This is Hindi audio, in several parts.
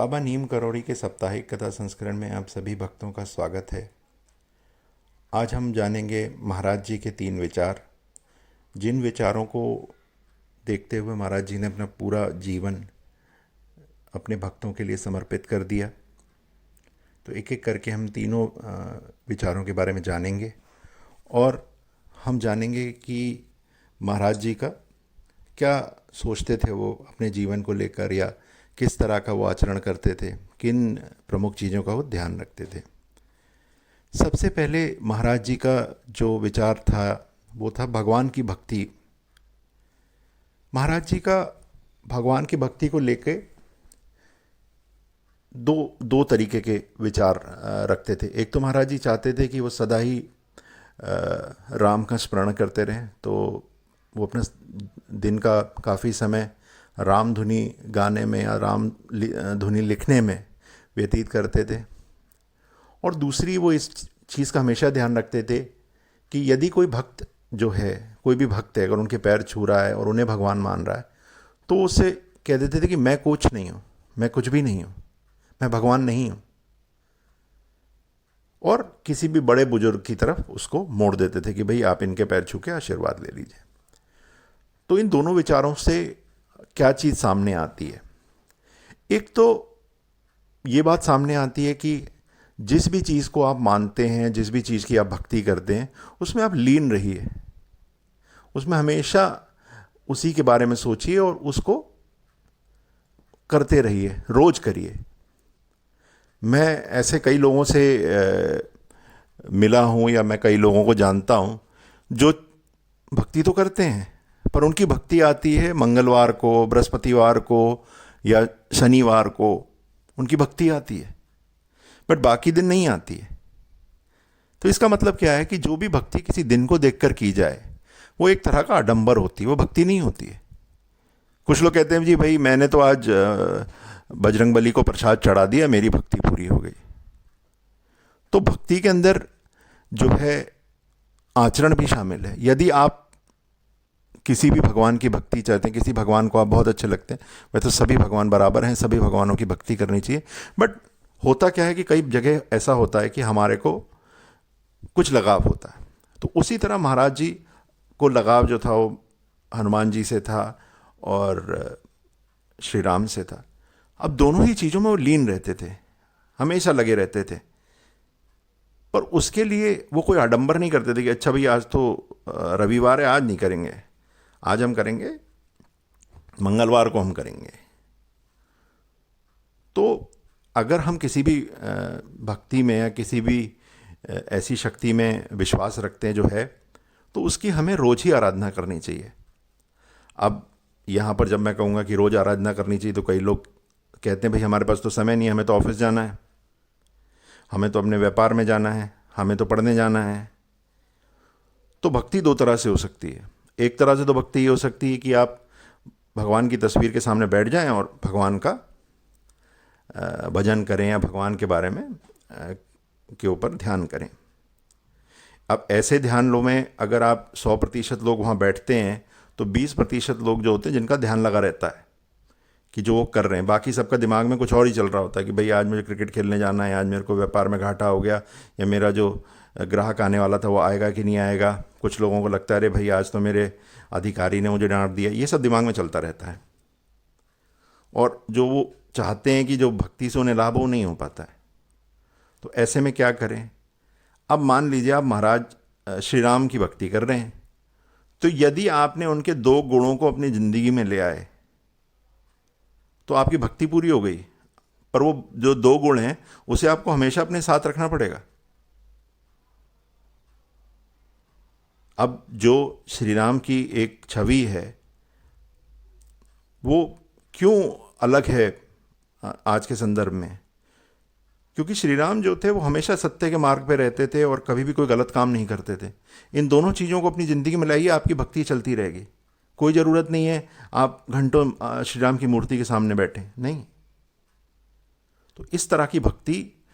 बाबा नीम करोड़ी के साप्ताहिक कथा संस्करण में आप सभी भक्तों का स्वागत है। आज हम जानेंगे महाराज जी के 3 विचार, जिन विचारों को देखते हुए महाराज जी ने अपना पूरा जीवन अपने भक्तों के लिए समर्पित कर दिया। तो एक एक करके हम तीनों विचारों के बारे में जानेंगे और हम जानेंगे कि महाराज जी का क्या सोचते थे वो अपने जीवन को लेकर, या किस तरह का वो आचरण करते थे, किन प्रमुख चीज़ों का वो ध्यान रखते थे। सबसे पहले महाराज जी का जो विचार था वो था भगवान की भक्ति। महाराज जी का भगवान की भक्ति को लेके दो दो तरीके के विचार रखते थे। एक तो महाराज जी चाहते थे कि वो सदा ही राम का स्मरण करते रहें, तो वो अपने दिन का काफ़ी समय राम धुनी गाने में या राम धुनी लिखने में व्यतीत करते थे। और दूसरी, वो इस चीज़ का हमेशा ध्यान रखते थे कि यदि कोई भक्त जो है, कोई भी भक्त है, अगर उनके पैर छू रहा है और उन्हें भगवान मान रहा है, तो उससे कह देते थे कि मैं कुछ नहीं हूँ, मैं कुछ भी नहीं हूँ, मैं भगवान नहीं हूँ, और किसी भी बड़े बुजुर्ग की तरफ उसको मोड़ देते थे कि भाई आप इनके पैर छू के आशीर्वाद ले लीजिए। तो इन दोनों विचारों से क्या चीज़ सामने आती है? एक तो ये बात सामने आती है कि जिस भी चीज़ को आप मानते हैं, जिस भी चीज़ की आप भक्ति करते हैं, उसमें आप लीन रहिए, उसमें हमेशा उसी के बारे में सोचिए और उसको करते रहिए, रोज करिए। मैं ऐसे कई लोगों से मिला हूँ, या मैं कई लोगों को जानता हूँ जो भक्ति तो करते हैं, पर उनकी भक्ति आती है मंगलवार को, बृहस्पतिवार को या शनिवार को उनकी भक्ति आती है, बट बाकी दिन नहीं आती है। तो इसका मतलब क्या है कि जो भी भक्ति किसी दिन को देखकर की जाए वो एक तरह का आडंबर होती है, वो भक्ति नहीं होती है। कुछ लोग कहते हैं जी भाई मैंने तो आज बजरंगबली को प्रसाद चढ़ा दिया, मेरी भक्ति पूरी हो गई। तो भक्ति के अंदर जो है आचरण भी शामिल है। यदि आप किसी भी भगवान की भक्ति चाहते हैं, किसी भगवान को आप बहुत अच्छे लगते हैं, वह तो सभी भगवान बराबर हैं, सभी भगवानों की भक्ति करनी चाहिए। बट होता क्या है कि कई जगह ऐसा होता है कि हमारे को कुछ लगाव होता है। तो उसी तरह महाराज जी को लगाव जो था वो हनुमान जी से था और श्री राम से था। अब दोनों ही चीज़ों में वो लीन रहते थे, हमेशा लगे रहते थे, पर उसके लिए वो कोई आडंबर नहीं करते थे कि अच्छा भाई आज तो रविवार है, आज नहीं करेंगे, आज हम करेंगे, मंगलवार को हम करेंगे। तो अगर हम किसी भी भक्ति में या किसी भी ऐसी शक्ति में विश्वास रखते हैं जो है, तो उसकी हमें रोज ही आराधना करनी चाहिए। अब यहाँ पर जब मैं कहूँगा कि रोज़ आराधना करनी चाहिए, तो कई लोग कहते हैं भाई हमारे पास तो समय नहीं है, हमें तो ऑफिस जाना है, हमें तो अपने व्यापार में जाना है, हमें तो पढ़ने जाना है। तो भक्ति दो तरह से हो सकती है। एक तरह से तो भक्ति ये हो सकती है कि आप भगवान की तस्वीर के सामने बैठ जाएं और भगवान का भजन करें या भगवान के बारे में के ऊपर ध्यान करें। अब ऐसे ध्यान लो में अगर आप 100% लोग वहाँ बैठते हैं, तो 20% लोग जो होते हैं जिनका ध्यान लगा रहता है कि जो वो कर रहे हैं, बाकी सबका दिमाग में कुछ और ही चल रहा होता है कि भाई आज मुझे क्रिकेट खेलने जाना है, आज मेरे को व्यापार में घाटा हो गया, या मेरा जो ग्राहक आने वाला था वो आएगा कि नहीं आएगा। कुछ लोगों को लगता है अरे भाई आज तो मेरे अधिकारी ने मुझे डांट दिया। ये सब दिमाग में चलता रहता है, और जो वो चाहते हैं कि जो भक्ति से उन्हें लाभ हो, नहीं हो पाता है। तो ऐसे में क्या करें? अब मान लीजिए आप महाराज श्री राम की भक्ति कर रहे हैं, तो यदि आपने उनके 2 गुणों को अपनी ज़िंदगी में ले आए तो आपकी भक्ति पूरी हो गई। पर वो जो 2 गुण हैं उसे आपको हमेशा अपने साथ रखना पड़ेगा। अब जो श्री राम की एक छवि है वो क्यों अलग है आज के संदर्भ में? क्योंकि श्री राम जो थे वो हमेशा सत्य के मार्ग पे रहते थे और कभी भी कोई गलत काम नहीं करते थे। इन दोनों चीज़ों को अपनी ज़िंदगी में लाइए, आपकी भक्ति चलती रहेगी। कोई ज़रूरत नहीं है आप घंटों श्री राम की मूर्ति के सामने बैठें, नहीं। तो इस तरह की भक्ति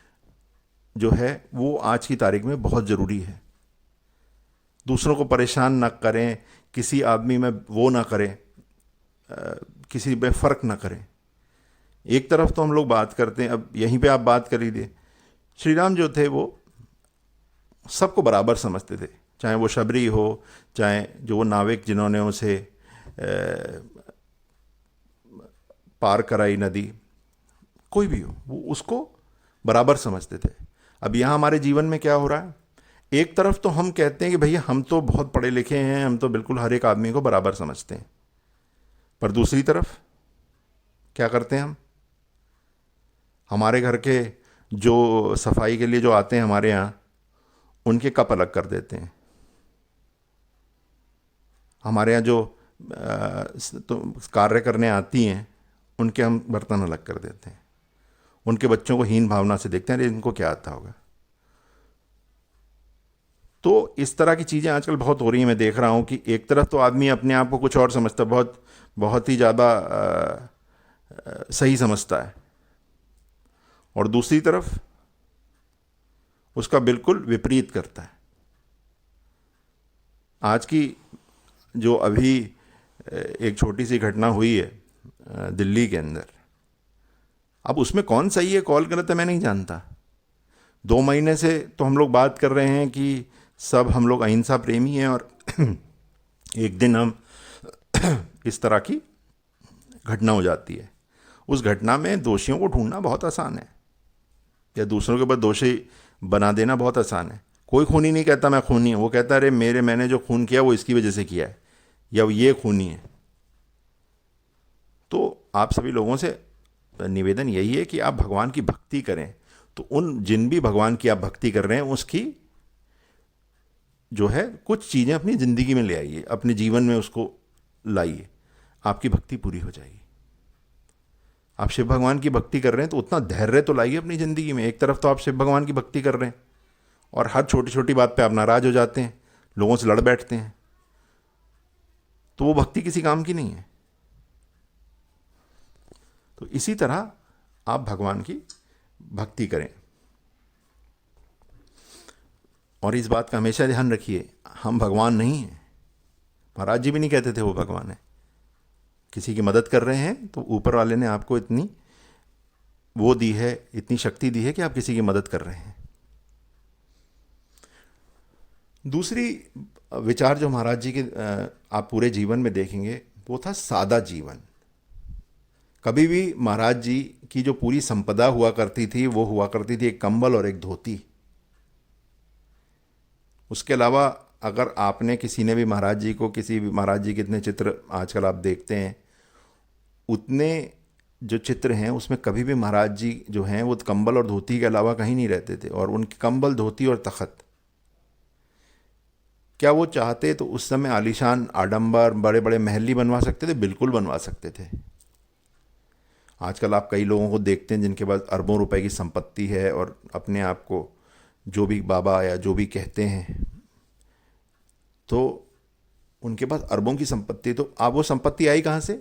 जो है वो आज की तारीख में बहुत ज़रूरी है। दूसरों को परेशान ना करें, किसी आदमी में वो ना करें, किसी में फ़र्क ना करें। एक तरफ तो हम लोग बात करते हैं, अब यहीं पे आप बात कर लीजिए, श्री राम जो थे वो सबको बराबर समझते थे, चाहे वो शबरी हो, चाहे जो वो नाविक जिन्होंने उसे पार कराई नदी, कोई भी हो, वो उसको बराबर समझते थे। अब यहाँ हमारे जीवन में क्या हो रहा है, एक तरफ तो हम कहते हैं कि भैया हम तो बहुत पढ़े लिखे हैं, हम तो बिल्कुल हर एक आदमी को बराबर समझते हैं, पर दूसरी तरफ क्या करते हैं हम, हमारे घर के जो सफाई के लिए जो आते हैं हमारे यहाँ, उनके कप अलग कर देते हैं। हमारे यहाँ जो तो कार्य करने आती हैं, उनके हम बर्तन अलग कर देते हैं। उनके बच्चों को हीन भावना से देखते हैं, अरे इनको क्या आता होगा। तो इस तरह की चीज़ें आजकल बहुत हो रही हैं। मैं देख रहा हूँ कि एक तरफ तो आदमी अपने आप को कुछ और समझता है, बहुत बहुत ही ज़्यादा सही समझता है, और दूसरी तरफ उसका बिल्कुल विपरीत करता है। आज की जो अभी एक छोटी सी घटना हुई है दिल्ली के अंदर, अब उसमें कौन सही है कॉल गलत है मैं नहीं जानता। 2 महीने से तो हम लोग बात कर रहे हैं कि सब हम लोग अहिंसा प्रेमी हैं, और एक दिन हम इस तरह की घटना हो जाती है। उस घटना में दोषियों को ढूंढना बहुत आसान है, या दूसरों के ऊपर दोषी बना देना बहुत आसान है। कोई खूनी नहीं कहता मैं खूनी हूँ, वो कहता है अरे मैंने जो खून किया वो इसकी वजह से किया है, या ये खूनी है। तो आप सभी लोगों से निवेदन यही है कि आप भगवान की भक्ति करें, तो उन जिन भी भगवान की आप भक्ति कर रहे हैं उसकी जो है कुछ चीज़ें अपनी ज़िंदगी में ले आइए, अपने जीवन में उसको लाइए, आपकी भक्ति पूरी हो जाएगी। आप शिव भगवान की भक्ति कर रहे हैं तो उतना धैर्य तो लाइए अपनी ज़िंदगी में। एक तरफ तो आप शिव भगवान की भक्ति कर रहे हैं और हर छोटी छोटी बात पे आप नाराज़ हो जाते हैं, लोगों से लड़ बैठते हैं, तो वो भक्ति किसी काम की नहीं है। तो इसी तरह आप भगवान की भक्ति करें, और इस बात का हमेशा ध्यान रखिए, हम भगवान नहीं हैं। महाराज जी भी नहीं कहते थे वो भगवान है। किसी की मदद कर रहे हैं तो ऊपर वाले ने आपको इतनी वो दी है, इतनी शक्ति दी है कि आप किसी की मदद कर रहे हैं। दूसरी विचार जो महाराज जी के आप पूरे जीवन में देखेंगे वो था सादा जीवन। कभी भी महाराज जी की जो पूरी संपदा हुआ करती थी वो हुआ करती थी एक कंबल और एक धोती। उसके अलावा अगर आपने किसी ने भी महाराज जी को, किसी भी महाराज जी के इतने चित्र आजकल आप देखते हैं, उतने जो चित्र हैं उसमें कभी भी महाराज जी जो हैं वो कंबल और धोती के अलावा कहीं नहीं रहते थे। और उनके कंबल, धोती और तख्त, क्या वो चाहते तो उस समय आलीशान आडंबर बड़े बड़े महल ही बनवा सकते थे? बिल्कुल बनवा सकते थे। आजकल आप कई लोगों को देखते हैं जिनके पास अरबों रुपए की संपत्ति है और अपने आप को जो भी बाबा या जो भी कहते हैं, तो उनके पास अरबों की संपत्ति। तो आप वो संपत्ति आई कहाँ से?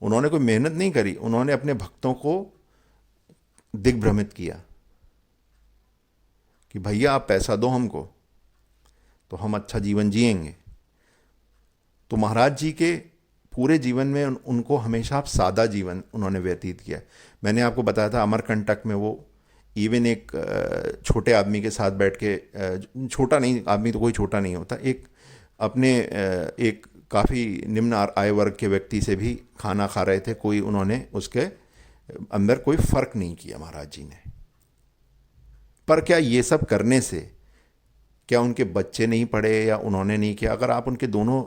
उन्होंने कोई मेहनत नहीं करी, उन्होंने अपने भक्तों को दिग्भ्रमित किया कि भैया आप पैसा दो हमको तो हम अच्छा जीवन जिएंगे। तो महाराज जी के पूरे जीवन में उनको हमेशा आप सादा जीवन उन्होंने व्यतीत किया। मैंने आपको बताया था अमरकंटक में वो इवन एक छोटे आदमी के साथ बैठ के, छोटा नहीं, आदमी तो कोई छोटा नहीं होता, एक अपने एक काफ़ी निम्न आय वर्ग के व्यक्ति से भी खाना खा रहे थे। कोई उन्होंने उसके अंदर कोई फ़र्क नहीं किया महाराज जी ने। पर क्या ये सब करने से क्या उनके बच्चे नहीं पढ़े या उन्होंने नहीं किया? अगर आप उनके दोनों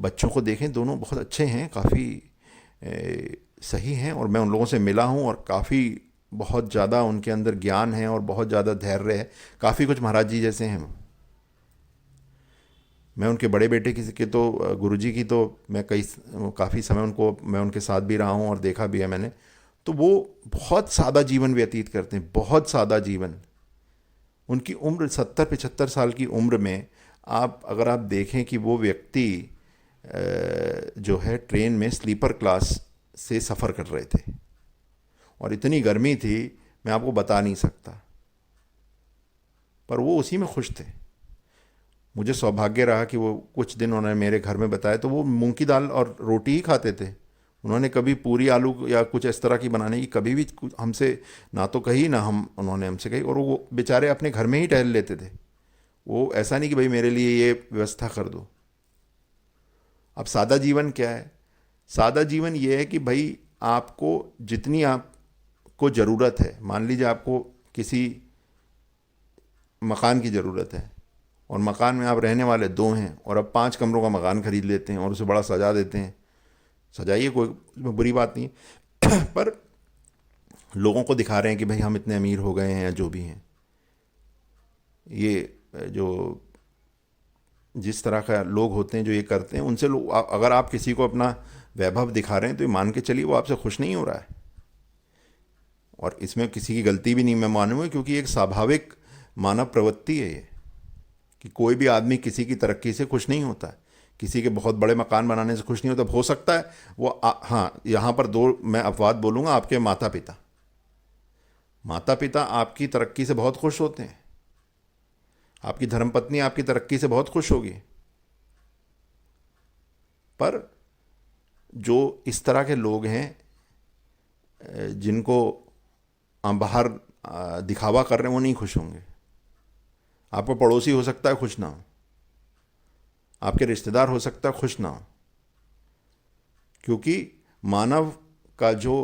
बच्चों को देखें, दोनों बहुत अच्छे हैं, काफ़ी सही हैं, और मैं उन लोगों से मिला हूँ और काफ़ी बहुत ज़्यादा उनके अंदर ज्ञान है और बहुत ज़्यादा धैर्य है, काफ़ी कुछ महाराज जी जैसे हैं। मैं उनके बड़े बेटे के तो गुरुजी की तो मैं काफ़ी समय मैं उनके साथ भी रहा हूँ और देखा भी है मैंने। तो वो बहुत सादा जीवन व्यतीत करते हैं, बहुत सादा जीवन। उनकी उम्र 70-75 साल की उम्र में अगर आप देखें कि वो व्यक्ति जो है ट्रेन में स्लीपर क्लास से सफ़र कर रहे थे और इतनी गर्मी थी मैं आपको बता नहीं सकता, पर वो उसी में खुश थे। मुझे सौभाग्य रहा कि वो कुछ दिन उन्होंने मेरे घर में बताया, तो वो मूंग की दाल और रोटी ही खाते थे, उन्होंने कभी पूरी आलू या कुछ इस तरह की बनाने की कभी भी हमसे ना तो कही, ना हम उन्होंने हमसे कही। और वो बेचारे अपने घर में ही टहल लेते थे। वो ऐसा नहीं कि भाई मेरे लिए ये व्यवस्था कर दो। अब सादा जीवन क्या है? सादा जीवन ये है कि भाई आपको जितनी आपको ज़रूरत है, मान लीजिए आपको किसी मकान की ज़रूरत है और मकान में आप रहने वाले 2 हैं और अब 5 कमरों का मकान खरीद लेते हैं और उसे बड़ा सजा देते हैं। सजाइए, कोई उसमें बुरी बात नहीं है पर लोगों को दिखा रहे हैं कि भाई हम इतने अमीर हो गए हैं या जो भी हैं। ये जो जिस तरह का लोग होते हैं जो ये करते हैं, उनसे लोग अगर आप किसी को अपना वैभव दिखा रहे हैं तो ये मान के चलिए वो आपसे खुश नहीं हो रहा है। और इसमें किसी की गलती भी नहीं मैं मानूंगा, क्योंकि एक स्वाभाविक मानव प्रवृत्ति है ये कि कोई भी आदमी किसी की तरक्की से खुश नहीं होता है, किसी के बहुत बड़े मकान बनाने से खुश नहीं होता। हो सकता है वो हाँ, यहाँ पर 2 मैं अपवाद बोलूँगा। आपके माता पिता, माता पिता आपकी तरक्की से बहुत खुश होते हैं, आपकी धर्मपत्नी आपकी तरक्की से बहुत खुश होगी। पर जो इस तरह के लोग हैं जिनको बाहर दिखावा कर रहे हैं, वो नहीं खुश होंगे। आपका पड़ोसी हो सकता है खुश ना हो, आपके रिश्तेदार हो सकता है खुश ना हो, क्योंकि मानव का जो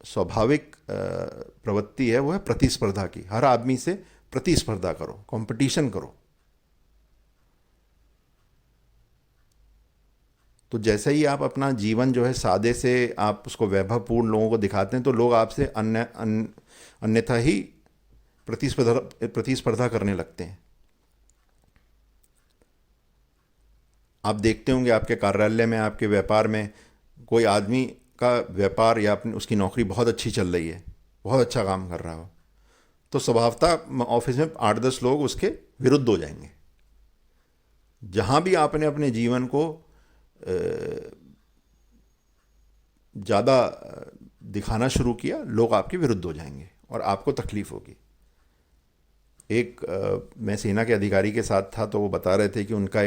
स्वाभाविक प्रवृत्ति है वो है प्रतिस्पर्धा की। हर आदमी से प्रतिस्पर्धा करो, कंपटीशन करो। तो जैसे ही आप अपना जीवन जो है सादे से आप उसको वैभवपूर्ण लोगों को दिखाते हैं, तो लोग आपसे अन्यथा ही प्रतिस्पर्धा करने लगते हैं। आप देखते होंगे आपके कार्यालय में, आपके व्यापार में, कोई आदमी का व्यापार या अपनी उसकी नौकरी बहुत अच्छी चल रही है, बहुत अच्छा काम कर रहा हो, तो स्वभावतः ऑफिस में 8-10 लोग उसके विरुद्ध हो जाएंगे। जहाँ भी आपने अपने जीवन को ज़्यादा दिखाना शुरू किया, लोग आपके विरुद्ध हो जाएंगे और आपको तकलीफ होगी। मैं सेना के अधिकारी के साथ था, तो वो बता रहे थे कि उनका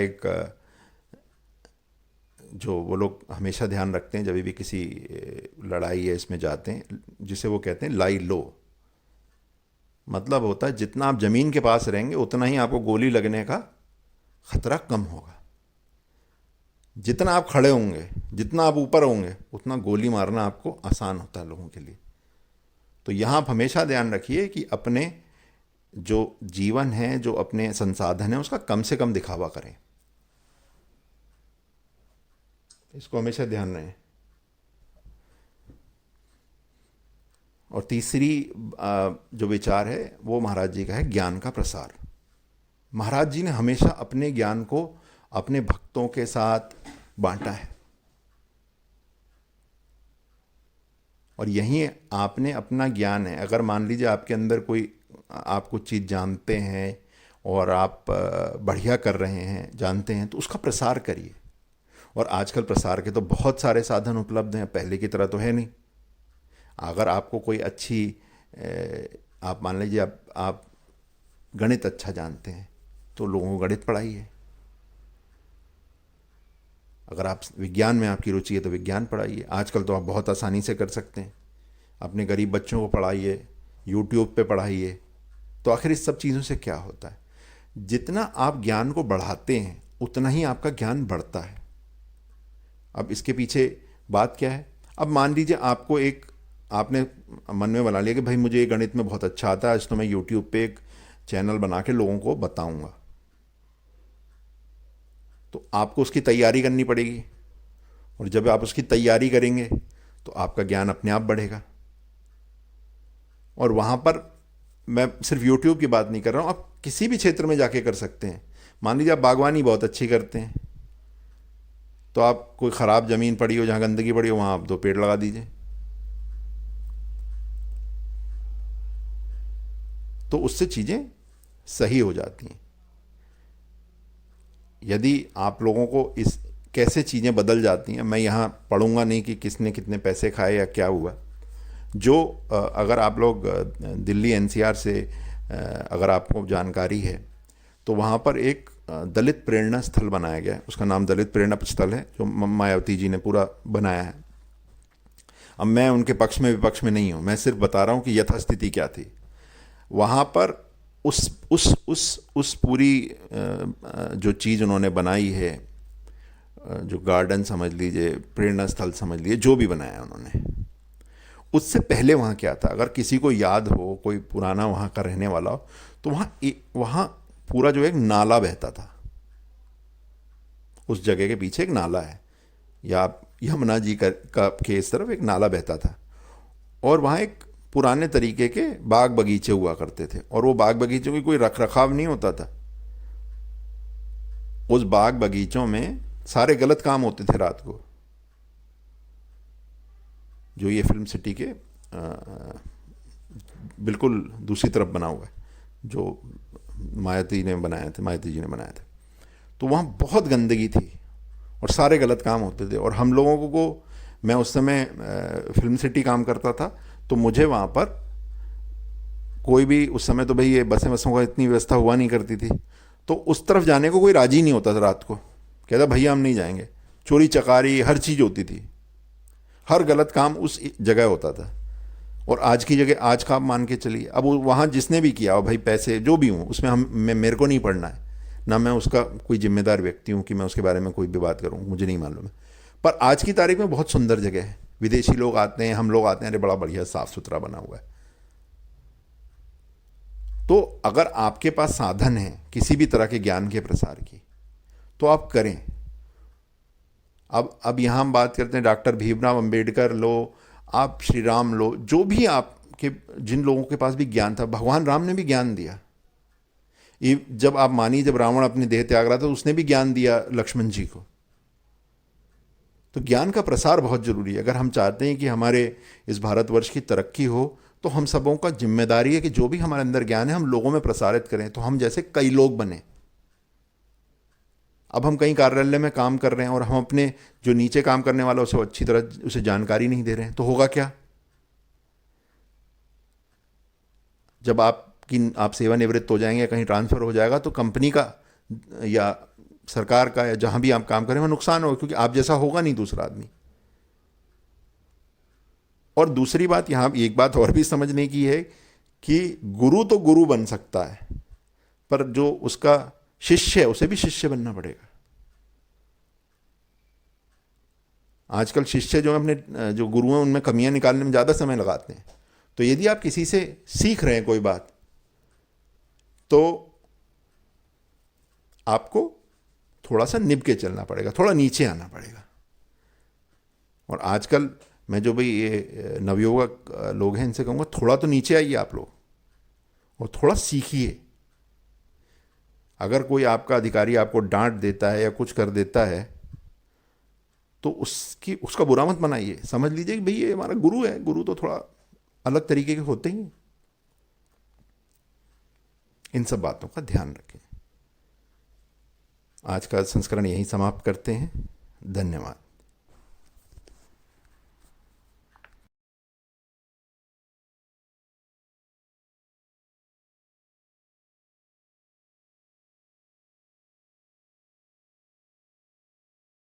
जो वो लोग हमेशा ध्यान रखते हैं जब भी किसी लड़ाई या इसमें जाते हैं, जिसे वो कहते हैं लाई लो। मतलब होता है जितना आप ज़मीन के पास रहेंगे उतना ही आपको गोली लगने का खतरा कम होगा। जितना आप खड़े होंगे, जितना आप ऊपर होंगे, उतना गोली मारना आपको आसान होता है लोगों के लिए। तो यहाँ आप हमेशा ध्यान रखिए कि अपने जो जीवन है, जो अपने संसाधन है, उसका कम से कम दिखावा करें। इसको हमेशा ध्यान रहे। और तीसरी जो विचार है वो महाराज जी का है ज्ञान का प्रसार। महाराज जी ने हमेशा अपने ज्ञान को अपने भक्तों के साथ बांटा है, और यही आपने अपना ज्ञान है। अगर मान लीजिए आपके अंदर कोई, आप कुछ चीज़ जानते हैं और आप बढ़िया कर रहे हैं, जानते हैं, तो उसका प्रसार करिए। और आजकल प्रसार के तो बहुत सारे साधन उपलब्ध हैं, पहले की तरह तो है नहीं। अगर आपको कोई अच्छी आप मान लीजिए आप गणित अच्छा जानते हैं, तो लोगों को गणित पढ़ाइए। अगर आप विज्ञान में आपकी रुचि है तो विज्ञान पढ़ाइए। आजकल तो आप बहुत आसानी से कर सकते हैं। अपने गरीब बच्चों को पढ़ाइए, यूट्यूब पे पढ़ाइए। तो आखिर इस सब चीज़ों से क्या होता है? जितना आप ज्ञान को बढ़ाते हैं उतना ही आपका ज्ञान बढ़ता है। अब इसके पीछे बात क्या है? अब मान लीजिए आपको आपने मन में बना लिया कि भाई मुझे ये गणित में बहुत अच्छा आता है, आज तो मैं यूट्यूब पे एक चैनल बना के लोगों को बताऊंगा। तो आपको उसकी तैयारी करनी पड़ेगी, और जब आप उसकी तैयारी करेंगे तो आपका ज्ञान अपने आप बढ़ेगा। और वहाँ पर मैं सिर्फ यूट्यूब की बात नहीं कर रहा हूँ, आप किसी भी क्षेत्र में जाके कर सकते हैं। मान लीजिए आप बागवानी बहुत अच्छी करते हैं, तो आप कोई ख़राब ज़मीन पड़ी हो, जहाँ गंदगी पड़ी हो, वहाँ आप 2 पेड़ लगा दीजिए। तो उससे चीज़ें सही हो जाती हैं। यदि आप लोगों को इस कैसे चीज़ें बदल जाती हैं, मैं यहाँ पढ़ूंगा नहीं कि किसने कितने पैसे खाए या क्या हुआ। जो अगर आप लोग दिल्ली एनसीआर से अगर आपको जानकारी है, तो वहाँ पर एक दलित प्रेरणा स्थल बनाया गया है। उसका नाम दलित प्रेरणा स्थल है, जो मायावती जी ने पूरा बनाया है। अब मैं उनके पक्ष में विपक्ष में नहीं हूँ, मैं सिर्फ बता रहा हूँ कि यथास्थिति क्या थी वहाँ पर। उस पूरी जो चीज़ उन्होंने बनाई है, जो गार्डन समझ लीजिए, प्रेरणा स्थल समझ लीजिए, जो भी बनाया उन्होंने, उससे पहले वहाँ क्या था? अगर किसी को याद हो, कोई पुराना वहाँ का रहने वाला हो, तो वहाँ पूरा जो एक नाला बहता था, उस जगह के पीछे एक नाला है, या यमुना जी का के इस तरफ एक नाला बहता था, और वहाँ एक पुराने तरीके के बाग बगीचे हुआ करते थे, और वो बाग बगीचों की कोई रख रखाव नहीं होता था। उस बाग बगीचों में सारे गलत काम होते थे रात को। जो ये फिल्म सिटी के बिल्कुल दूसरी तरफ बना हुआ है, जो मायावती जी ने बनाया था, तो वहाँ बहुत गंदगी थी और सारे गलत काम होते थे। और हम लोगों को, मैं उस समय फिल्म सिटी काम करता था, तो मुझे वहाँ पर कोई भी, उस समय तो भाई ये बसों का इतनी व्यवस्था हुआ नहीं करती थी, तो उस तरफ जाने को कोई राजी नहीं होता था। रात को कहता भैया हम नहीं जाएंगे, चोरी चकारी हर चीज़ होती थी, हर गलत काम उस जगह होता था। और आज की जगह, आज का आप मान के चलिए, अब वहाँ जिसने भी किया हो भाई, पैसे जो भी हों, उसमें मेरे को नहीं पढ़ना है, ना मैं उसका कोई जिम्मेदार व्यक्ति हूँ कि मैं उसके बारे में कोई भी बात करूँ, मुझे नहीं मालूम है। पर आज की तारीख में बहुत सुंदर जगह है, विदेशी लोग आते हैं, हम लोग आते हैं, अरे बड़ा बढ़िया साफ सुथरा बना हुआ है। तो अगर आपके पास साधन है किसी भी तरह के ज्ञान के प्रसार की, तो आप करें। अब यहाँ हम बात करते हैं डॉक्टर भीमराव अंबेडकर लो, आप श्री राम लो, जो भी आपके, जिन लोगों के पास भी ज्ञान था, भगवान राम ने भी ज्ञान दिया। ये जब आप मानिए, जब रावण अपनी देह त्याग रहा था, उसने भी ज्ञान दिया लक्ष्मण जी को। तो ज्ञान का प्रसार बहुत जरूरी है। अगर हम चाहते हैं कि हमारे इस भारतवर्ष की तरक्की हो, तो हम सबों का जिम्मेदारी है कि जो भी हमारे अंदर ज्ञान है हम लोगों में प्रसारित करें, तो हम जैसे कई लोग बने। अब हम कहीं कार्यालय में काम कर रहे हैं और हम अपने जो नीचे काम करने वाला उसे अच्छी तरह उसे जानकारी नहीं दे रहे हैं, तो होगा क्या? जब आप सेवानिवृत्त हो जाएंगे, कहीं ट्रांसफर हो जाएगा, तो कंपनी का या सरकार का या जहां भी आप काम करें वह नुकसान होगा, क्योंकि आप जैसा होगा नहीं दूसरा आदमी। और दूसरी बात, यहां एक बात और भी समझने की है कि गुरु तो गुरु बन सकता है, पर जो उसका शिष्य है उसे भी शिष्य बनना पड़ेगा। आजकल शिष्य जो अपने जो गुरु हैं उनमें कमियां निकालने में ज़्यादा समय लगाते हैं। तो यदि आप किसी से सीख रहे हैं कोई बात, तो आपको थोड़ा सा निभ के चलना पड़ेगा, थोड़ा नीचे आना पड़ेगा। और आजकल मैं जो भाई ये नवयुवक लोग हैं, इनसे कहूँगा थोड़ा तो नीचे आइए आप लोग और थोड़ा सीखिए। अगर कोई आपका अधिकारी आपको डांट देता है या कुछ कर देता है, तो उसका बुरा मत बनाइए, समझ लीजिए कि भाई ये हमारा गुरु है। गुरु तो थोड़ा अलग तरीके के होते हैं। इन सब बातों का ध्यान रखें। आज का संस्करण यहीं समाप्त करते हैं। धन्यवाद।